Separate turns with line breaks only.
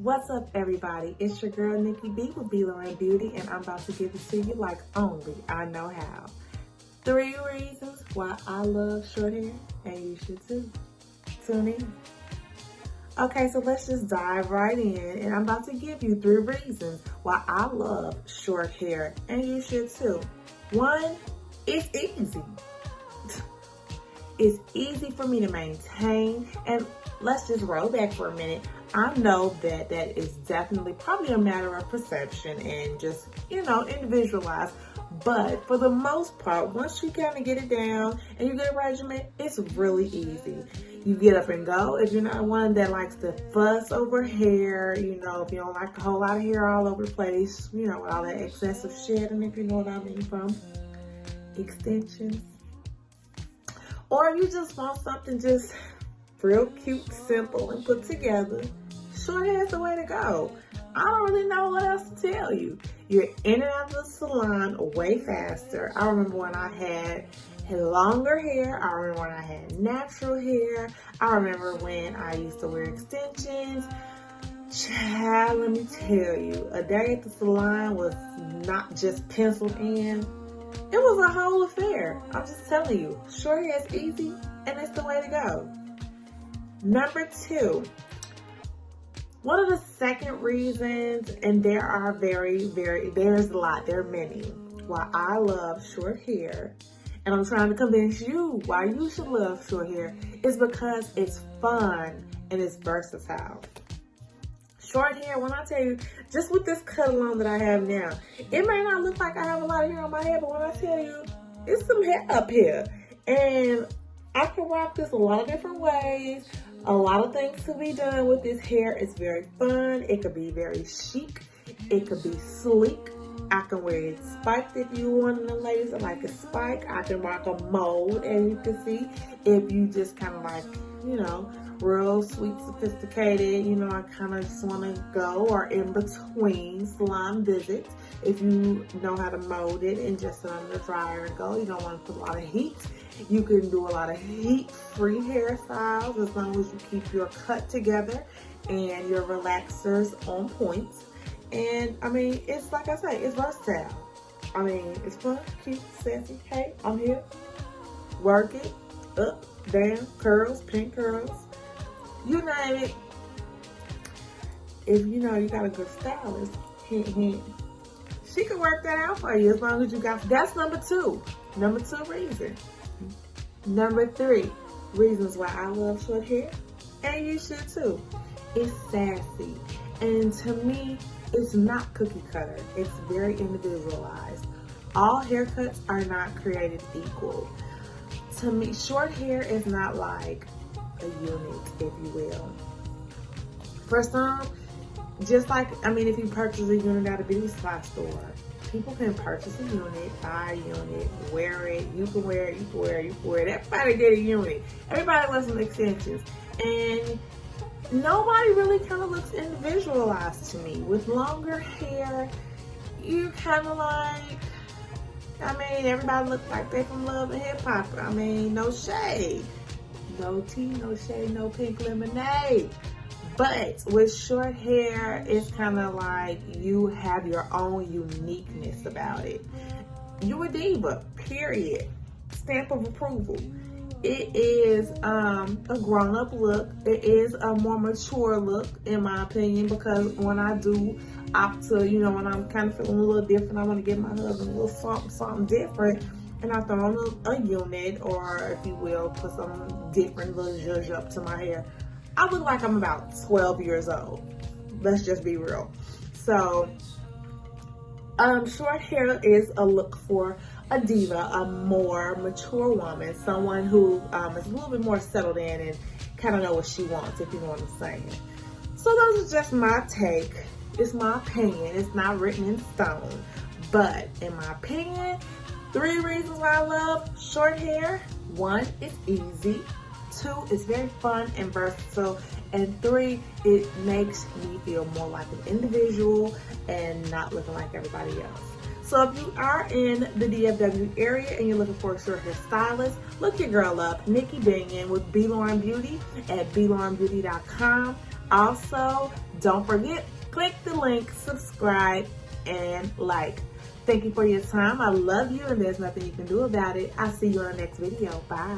What's up, everybody? It's your girl Nikki B with Beeline Beauty, and I'm about to give it to you like only I know how. 3 reasons why I love short hair, and you should too. Tune in. Okay, so let's just dive right in, and I'm about to give you 3 reasons why I love short hair, and you should too. 1, it's easy. It's easy for me to maintain, and let's just roll back for a minute. I know that that is definitely probably a matter of perception and just, individualized. But for the most part, once you kind of get it down and you get a regimen, it's really easy. You get up and go. If you're not one that likes to fuss over hair, if you don't like a whole lot of hair all over the place, with all that excessive shedding, if you know what I mean, from extensions. Or you just want something just real cute, simple, and put together, short hair is the way to go. I don't really know what else to tell you. You're in and out of the salon way faster. I remember when I had longer hair. I remember when I had natural hair. I remember when I used to wear extensions. Child, let me tell you, a day at the salon was not just penciled in. It was a whole affair. I'm just telling you, short hair is easy and it's the way to go. Number 2, one of the second reasons, and there are there's a lot, there are many, why I love short hair, and I'm trying to convince you why you should love short hair, is because it's fun and it's versatile. Short hair, when I tell you, just with this cut along that I have now, it may not look like I have a lot of hair on my head, but when I tell you, it's some hair up here. And I can rock this a lot of different ways. A lot of things to be done with this hair. It's very fun. It could be very chic. It could be sleek. I can wear it spiked if you one of the ladies that like a spike. I can rock a mold, as you can see. If you just kind of like, real sweet, sophisticated, I kind of just want to go, or in between salon visits. If you know how to mold it and just sit under the dryer and go, you don't want to put a lot of heat. You can do a lot of heat-free hairstyles as long as you keep your cut together and your relaxers on point. And it's like I say, it's versatile. It's fun, cute, sassy. Hey, I'm here. Work it, up, down, curls, pink curls. You name it. If you got a good stylist, hint, hint, she can work that out for you as long as you got. That's number 2. Number 2 reason. Number 3 reasons why I love short hair, and you should too. It's sassy, and to me, it's not cookie cutter. It's very individualized. All haircuts are not created equal. To me, short hair is not like a unit, if you will. For some, just like, if you purchase a unit at a beauty supply store, people can purchase a unit, buy a unit, wear it. You can wear it, you can wear it, you can wear it. Everybody get a unit. Everybody wants some extensions. And nobody really kind of looks individualized to me. With longer hair, you kind of like, everybody looks like they from Love and Hip Hop. No shade. No tea, no shade, no pink lemonade. But with short hair, it's kind of like you have your own uniqueness about it. You a diva, period. Stamp of approval. It is a grown-up look. It is a more mature look, in my opinion, because when I do opt to, when I'm kind of feeling a little different, I want to give my husband a little something different, and I throw on a unit, or if you will, put some different little zhuzh up to my hair. I look like I'm about 12 years old. Let's just be real. So, short hair is a look for a diva, a more mature woman, someone who is a little bit more settled in and kind of know what she wants, if you know what I'm saying. So those are just my take. It's my opinion. It's not written in stone. But in my opinion, 3 reasons why I love short hair. 1, it's easy. 2, it's very fun and versatile. And 3, it makes me feel more like an individual and not looking like everybody else. So if you are in the DFW area and you're looking for a short hair stylist, look your girl up, Nikki Binion with Beeline Beauty at beelinebeauty.com. Also, don't forget, click the link, subscribe, and like. Thank you for your time. I love you, and there's nothing you can do about it. I'll see you on the next video. Bye.